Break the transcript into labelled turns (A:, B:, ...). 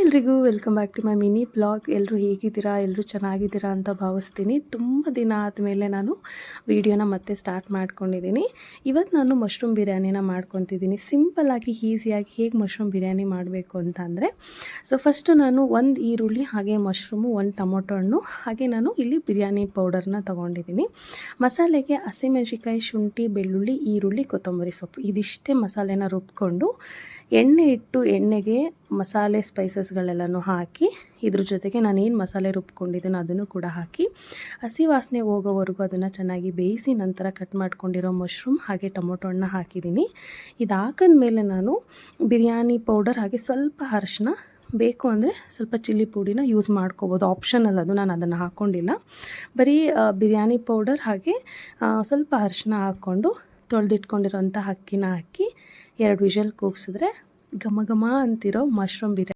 A: ಎಲ್ರಿಗೂ welcome back to my mini blog. ಎಲ್ಲರೂ ಹೇಗಿದ್ದೀರಾ? ಎಲ್ಲರೂ ಚೆನ್ನಾಗಿದ್ದೀರಾ ಅಂತ ಭಾವಿಸ್ತೀನಿ. ತುಂಬ ದಿನ ಆದಮೇಲೆ ನಾನು ವಿಡಿಯೋನ ಮತ್ತೆ ಸ್ಟಾರ್ಟ್ ಮಾಡ್ಕೊಂಡಿದ್ದೀನಿ. ಇವತ್ತು ನಾನು ಮಶ್ರೂಮ್ ಬಿರಿಯಾನಿನ ಮಾಡ್ಕೊತಿದ್ದೀನಿ. ಸಿಂಪಲ್ಲಾಗಿ ಈಸಿಯಾಗಿ ಹೇಗೆ ಮಶ್ರೂಮ್ ಬಿರಿಯಾನಿ ಮಾಡಬೇಕು ಅಂತ ಅಂದರೆ, ಸೊ ಫಸ್ಟು ನಾನು ಒಂದು ಈರುಳ್ಳಿ, ಹಾಗೆ ಮಶ್ರೂಮು, ಒಂದು ಟೊಮೊಟೊ ಹಣ್ಣು, ಹಾಗೆ ನಾನು ಇಲ್ಲಿ ಬಿರಿಯಾನಿ ಪೌಡರ್ನ ತೊಗೊಂಡಿದ್ದೀನಿ. ಮಸಾಲೆಗೆ ಹಸಿಮೆಣ್ಸಿಕಾಯಿ, ಶುಂಠಿ, ಬೆಳ್ಳುಳ್ಳಿ, ಈರುಳ್ಳಿ, ಕೊತ್ತಂಬರಿ ಸೊಪ್ಪು ಇದಿಷ್ಟೇ ಮಸಾಲೆನ ರುಬ್ಕೊಂಡು ಎಣ್ಣೆ ಇಟ್ಟು ಎಣ್ಣೆಗೆ ಮಸಾಲೆ ಸ್ಪೈಸಸ್ಗಳೆಲ್ಲನೂ ಹಾಕಿ, ಇದ್ರ ಜೊತೆಗೆ ನಾನೇನು ಮಸಾಲೆ ರುಬ್ಕೊಂಡಿದ್ದೀನೋ ಅದನ್ನು ಕೂಡ ಹಾಕಿ ಹಸಿ ವಾಸನೆ ಹೋಗೋವರೆಗೂ ಅದನ್ನು ಚೆನ್ನಾಗಿ ಬೇಯಿಸಿ, ನಂತರ ಕಟ್ ಮಾಡ್ಕೊಂಡಿರೋ ಮಶ್ರೂಮ್ ಹಾಗೆ ಟೊಮೊಟೊ ಹಣ್ಣು ಹಾಕಿದ್ದೀನಿ. ಇದು ಹಾಕಿದ್ಮೇಲೆ ನಾನು ಬಿರಿಯಾನಿ ಪೌಡರ್ ಹಾಗೆ ಸ್ವಲ್ಪ ಅರಿಶಿನ, ಬೇಕು ಅಂದರೆ ಸ್ವಲ್ಪ ಚಿಲ್ಲಿ ಪುಡಿನ ಯೂಸ್ ಮಾಡ್ಕೋಬೋದು, ಆಪ್ಷನಲ್ ಅದು, ನಾನು ಅದನ್ನು ಹಾಕ್ಕೊಂಡಿಲ್ಲ. ಬರೀ ಬಿರಿಯಾನಿ ಪೌಡರ್ ಹಾಗೆ ಸ್ವಲ್ಪ ಅರಿಶಿನ ಹಾಕ್ಕೊಂಡು ತೊಳೆದಿಟ್ಕೊಂಡಿರೋಂಥ ಅಕ್ಕಿನ ಹಾಕಿ 2 ವಿಷಲ್ ಕೂಗಿಸಿದ್ರೆ ಘಮ ಘಮ ಅಂತಿರೋ ಮಶ್ರೂಮ್ ಬಿರಿಯಾನಿ